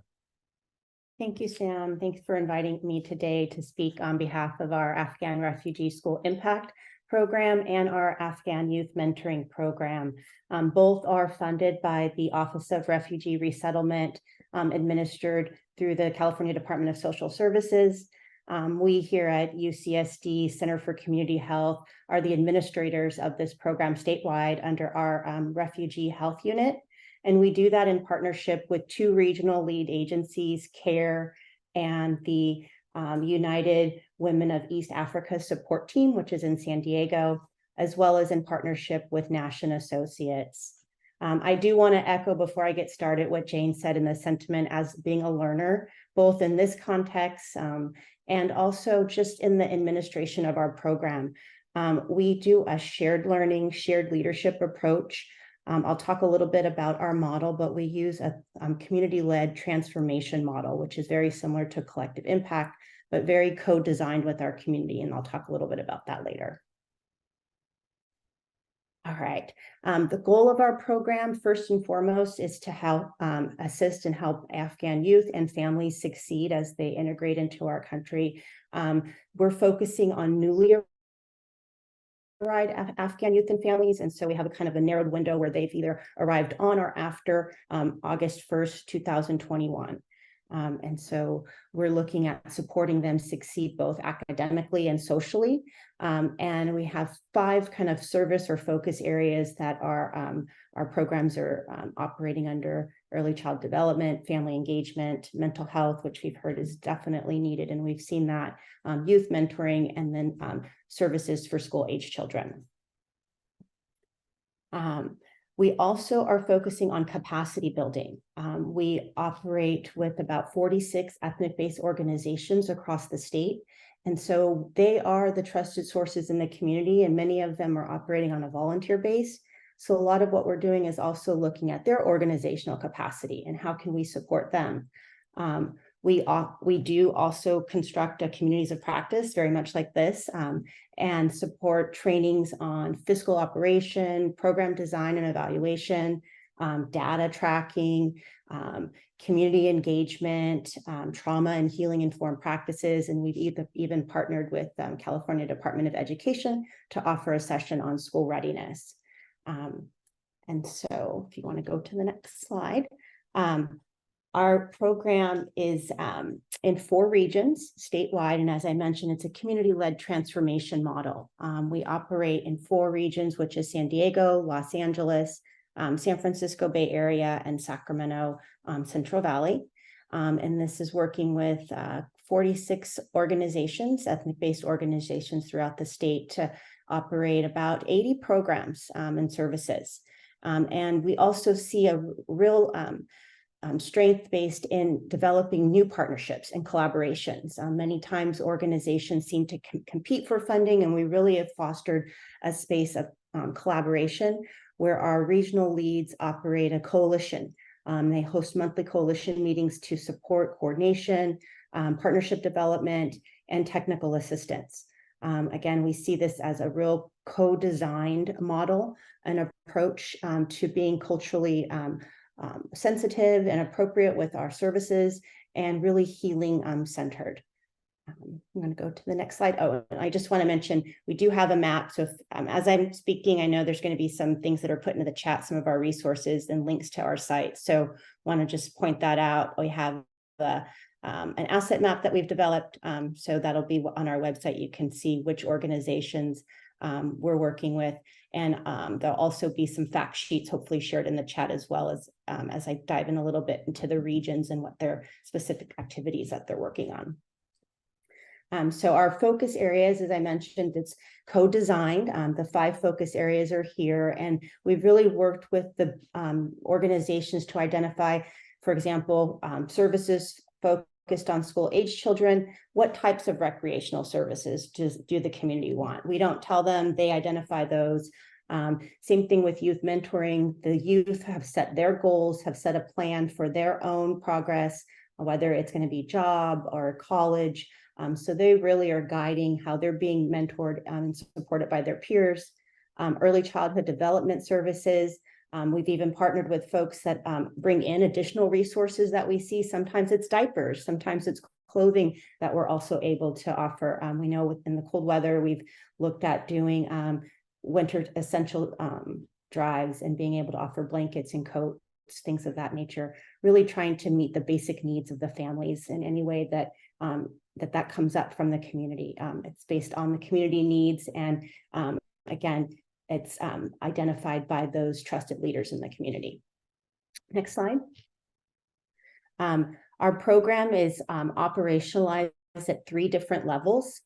Thank you, Sam. Thanks for inviting me today to speak on behalf of our Afghan Refugee School Impact Program and our Afghan Youth Mentoring Program. Both are funded by the Office of Refugee Resettlement, administered through the California Department of Social Services. We here at UCSD Center for Community Health are the administrators of this program statewide under our Refugee Health Unit. And we do that in partnership with two regional lead agencies, CARE and the United Women of East Africa Support Team, which is in San Diego, as well as in partnership with Nash and Associates. I do want to echo before I get started what Jane said in the sentiment as being a learner, both in this context and also just in the administration of our program. We do a shared learning, shared leadership approach. I'll talk a little bit about our model, but we use a community-led transformation model, which is very similar to collective impact, but very co-designed with our community. And I'll talk a little bit about that later. All right. The goal of our program, first and foremost, is to help assist and help Afghan youth and families succeed as they integrate into our country. We're focusing on newly arrived Afghan youth and families, and so we have a kind of a narrowed window where they've either arrived on or after August 1st, 2021. And so we're looking at supporting them succeed both academically and socially. And we have 5 kind of service or focus areas that our programs are operating under: early child development, family engagement, mental health, which we've heard is definitely needed, and we've seen that, youth mentoring, and then services for school-age children. We also are focusing on capacity building. We operate with about 46 ethnic-based organizations across the state. And so they are the trusted sources in the community, and many of them are operating on a volunteer base. So a lot of what we're doing is also looking at their organizational capacity and how can we support them. We do also construct communities of practice, very much like this, and support trainings on fiscal operation, program design and evaluation, data tracking, community engagement, trauma and healing informed practices. And we've even partnered with California Department of Education to offer a session on school readiness. And so if you want to go to the next slide. Our program is in 4 regions statewide, and as I mentioned, it's a community-led transformation model. We operate in 4 regions, which is San Diego, Los Angeles, San Francisco Bay Area, and Sacramento Central Valley. And this is working with 46 organizations, ethnic-based organizations throughout the state, to operate about 80 programs and services. And we also see a real strength based in developing new partnerships and collaborations. Many times organizations seem to compete for funding, and we really have fostered a space of collaboration where our regional leads operate a coalition. They host monthly coalition meetings to support coordination, partnership development, and technical assistance. Again, we see this as a real co-designed model and approach to being culturally sensitive and appropriate with our services, and really healing centered. I'm going to go to the next slide. Oh, I just want to mention, we do have a map. So if, as I'm speaking, I know there's going to be some things that are put into the chat, some of our resources and links to our site. So want to just point that out. We have an asset map that we've developed. So that'll be on our website. You can see which organizations we're working with. And there'll also be some fact sheets hopefully shared in the chat, as well as I dive in a little bit into the regions and what their specific activities that they're working on. So our focus areas, as I mentioned, it's co-designed. The 5 focus areas are here, and we've really worked with the organizations to identify, for example, services focused on school-age children. What types of recreational services do the community want? We don't tell them, they identify those. Same thing with youth mentoring. The youth have set their goals, have set a plan for their own progress, whether it's going to be job or college. So they really are guiding how they're being mentored and supported by their peers. Early childhood development services. We've even partnered with folks that bring in additional resources that we see. Sometimes it's diapers, sometimes it's clothing that we're also able to offer. We know within the cold weather, we've looked at doing winter essential drives and being able to offer blankets and coats, things of that nature, really trying to meet the basic needs of the families in any way that that comes up from the community. It's based on the community needs, and again, it's identified by those trusted leaders in the community. Next slide. Our program is operationalized at 3 different levels.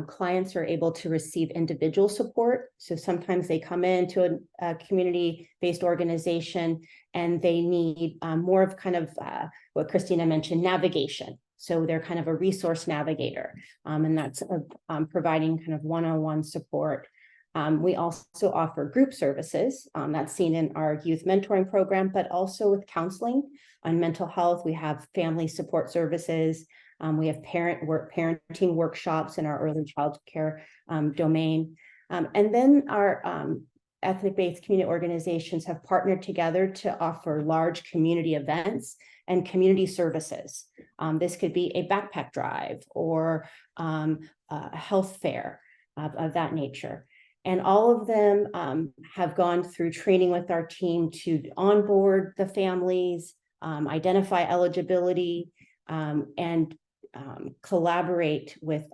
Clients are able to receive individual support. So sometimes they come into a community-based organization and they need more of kind of what Christina mentioned, navigation. So they're kind of a resource navigator, and that's providing kind of one-on-one support. We also offer group services that's seen in our youth mentoring program, but also with counseling on mental health. We have family support services. We have parenting workshops in our early child care domain. And then our ethnic-based community organizations have partnered together to offer large community events and community services. This could be a backpack drive or a health fair of that nature. And all of them have gone through training with our team to onboard the families, identify eligibility, and collaborate with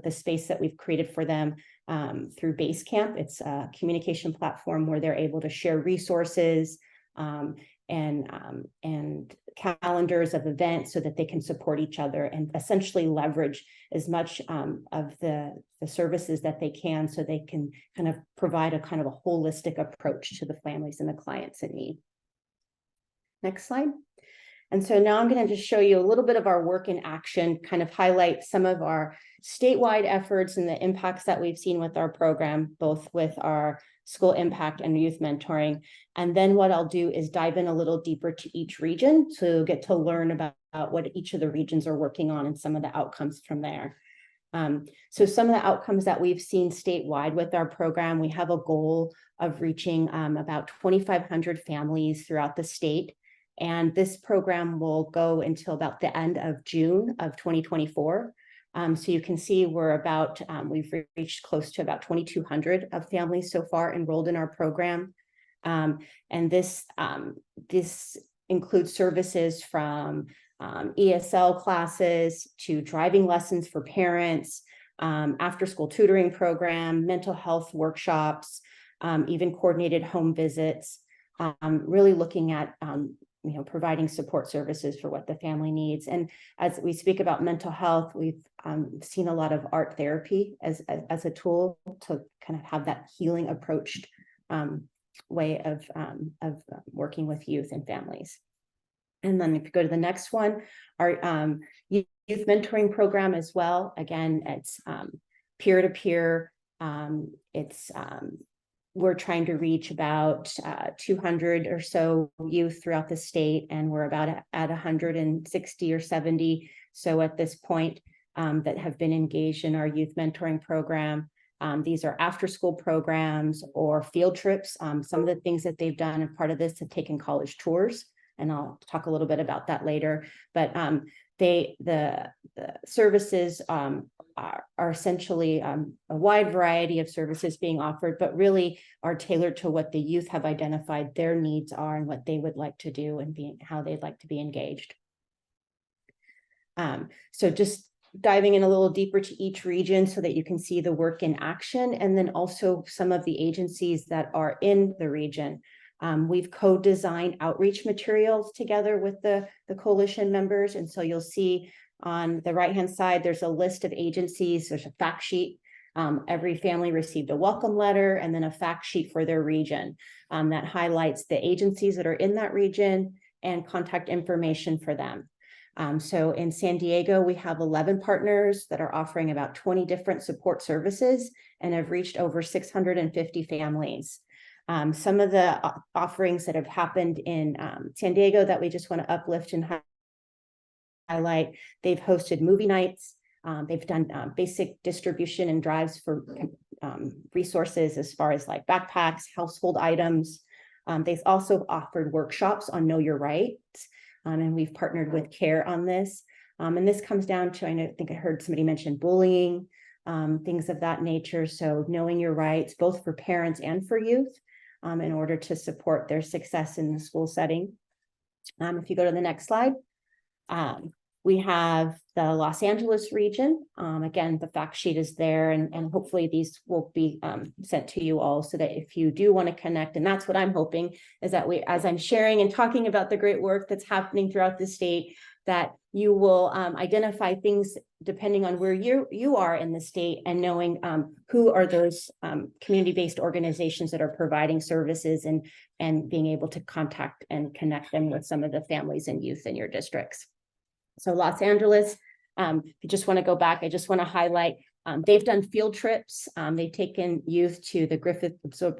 the space that we've created for them through Basecamp. It's a communication platform where they're able to share resources and calendars of events so that they can support each other and essentially leverage as much of the services that they can, so they can kind of provide a kind of a holistic approach to the families and the clients in need. Next slide. And so now I'm going to just show you a little bit of our work in action, kind of highlight some of our statewide efforts and the impacts that we've seen with our program, both with our school impact and youth mentoring. And then what I'll do is dive in a little deeper to each region to get to learn about what each of the regions are working on and some of the outcomes from there. So some of the outcomes that we've seen statewide with our program, we have a goal of reaching about 2,500 families throughout the state. And this program will go until about the end of June of 2024. So you can see we're about, we've reached close to about 2,200 of families so far enrolled in our program. And this includes services from ESL classes to driving lessons for parents, after school tutoring program, mental health workshops, even coordinated home visits, really looking at providing support services for what the family needs. And as we speak about mental health, we've seen a lot of art therapy as a tool to kind of have that healing approached way of working with youth and families. And then if you go to the next one, our youth mentoring program as well. Again, it's peer-to-peer. We're trying to reach about 200 or so youth throughout the state, and we're about at 160 or 70 so at this point that have been engaged in our youth mentoring program. These are after-school programs or field trips. Some of the things that they've done, and part of this have taken college tours, and I'll talk a little bit about that later. But the services are essentially a wide variety of services being offered, but really are tailored to what the youth have identified their needs are and what they would like to do and how they'd like to be engaged. So just diving in a little deeper to each region so that you can see the work in action, and then also some of the agencies that are in the region. We've co-designed outreach materials together with the coalition members. And so you'll see on the right-hand side, there's a list of agencies. There's a fact sheet. Every family received a welcome letter and then a fact sheet for their region that highlights the agencies that are in that region and contact information for them. So in San Diego, we have 11 partners that are offering about 20 different support services and have reached over 650 families. Some of the offerings that have happened in San Diego that we just want to uplift and highlight, they've hosted movie nights. They've done basic distribution and drives for resources as far as like backpacks, household items. They've also offered workshops on Know Your Rights, and we've partnered with CARE on this. And this comes down to, I think I heard somebody mention bullying, things of that nature. So knowing your rights, both for parents and for youth, in order to support their success in the school setting. If you go to the next slide, we have the Los Angeles region. Again, the fact sheet is there, and hopefully these will be sent to you all so that if you do want to connect, and that's what I'm hoping, is that as I'm sharing and talking about the great work that's happening throughout the state, that you will identify things depending on where you are in the state, and knowing who are those community-based organizations that are providing services, and being able to contact and connect them with some of the families and youth in your districts. So Los Angeles, if you just want to go back, I just want to highlight, they've done field trips. They've taken youth to the Griffith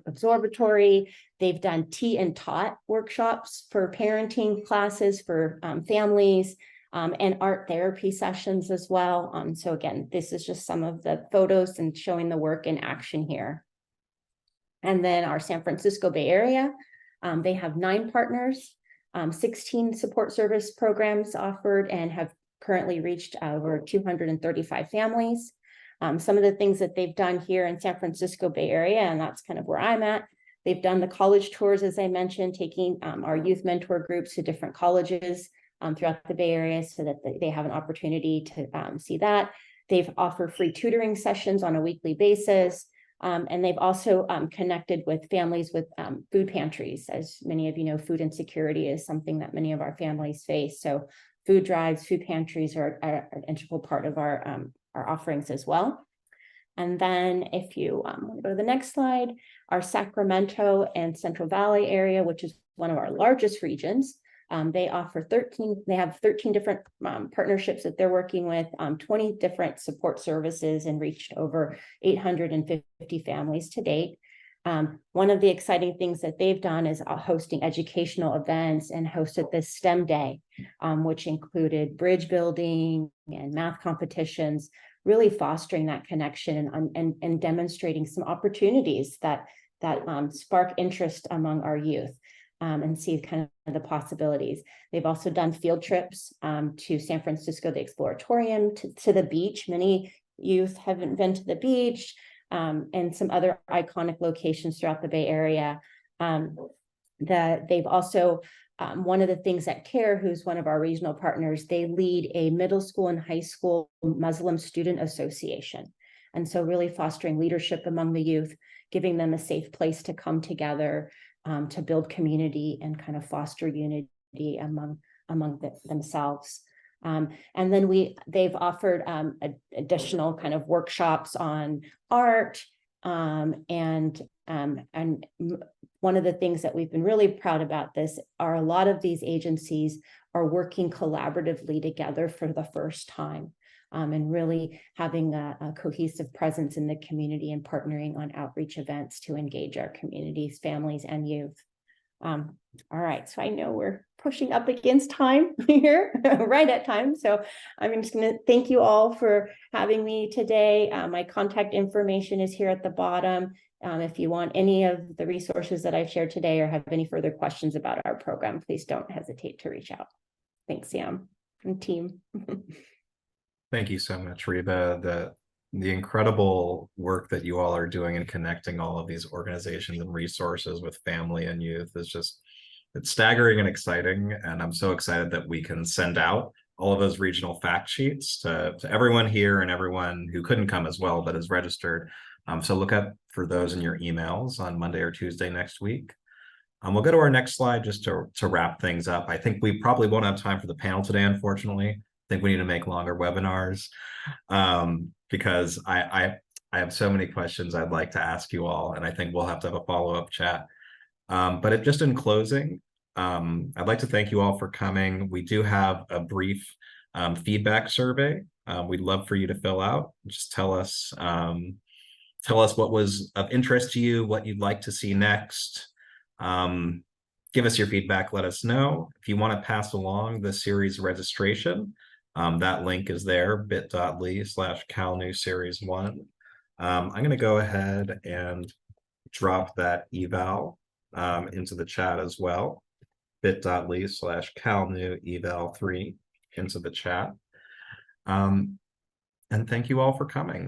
Observatory. They've done tea and taught workshops for parenting classes for families, and art therapy sessions as well. So again, this is just some of the photos and showing the work in action here. And then our San Francisco Bay Area, they have 9 partners, 16 support service programs offered, and have currently reached over 235 families. Some of the things that they've done here in San Francisco Bay Area, and that's kind of where I'm at. They've done the college tours, as I mentioned, taking our youth mentor groups to different colleges throughout the Bay Area so that they have an opportunity to see that. They've offered free tutoring sessions on a weekly basis. And they've also connected with families with food pantries. As many of you know, food insecurity is something that many of our families face. So food drives, food pantries are an integral part of our offerings as well. And then if you want to go to the next slide, our Sacramento and Central Valley area, which is one of our largest regions, they have 13 different partnerships that they're working with, 20 different support services, and reached over 850 families to date. One of the exciting things that they've done is hosting educational events, and hosted this STEM Day, which included bridge building and math competitions, really fostering that connection and demonstrating some opportunities that spark interest among our youth. And see kind of the possibilities. They've also done field trips to San Francisco, the Exploratorium, to the beach. Many youth haven't been to the beach, and some other iconic locations throughout the Bay Area. They've also, one of the things at CARE, who's one of our regional partners, they lead a middle school and high school Muslim student association. And so really fostering leadership among the youth, giving them a safe place to come together, to build community and kind of foster unity among themselves. And then they've offered additional kind of workshops on art, and one of the things that we've been really proud about this are a lot of these agencies are working collaboratively together for the first time. And really having a cohesive presence in the community and partnering on outreach events to engage our communities, families, and youth. All right, so I know we're pushing up against time here, right at time. So I'm just going to thank you all for having me today. My contact information is here at the bottom. If you want any of the resources that I've shared today or have any further questions about our program, please don't hesitate to reach out. Thanks, Sam and team. Thank you so much, Reba. The incredible work that you all are doing in connecting all of these organizations and resources with family and youth is just, it's staggering and exciting. And I'm so excited that we can send out all of those regional fact sheets to everyone here and everyone who couldn't come as well, but is registered. So look out for those in your emails on Monday or Tuesday next week. We'll go to our next slide just to wrap things up. I think we probably won't have time for the panel today, unfortunately. I think we need to make longer webinars because I have so many questions I'd like to ask you all, and I think we'll have to have a follow-up chat. But just in closing, I'd like to thank you all for coming. We do have a brief feedback survey we'd love for you to fill out. Just tell us what was of interest to you, what you'd like to see next. Give us your feedback, let us know. If you want to pass along the series registration, that link is there, bit.ly/CalNEW Series 1. I'm going to go ahead and drop that eval into the chat as well, bit.ly/CalNEW eval3 into the chat. And thank you all for coming.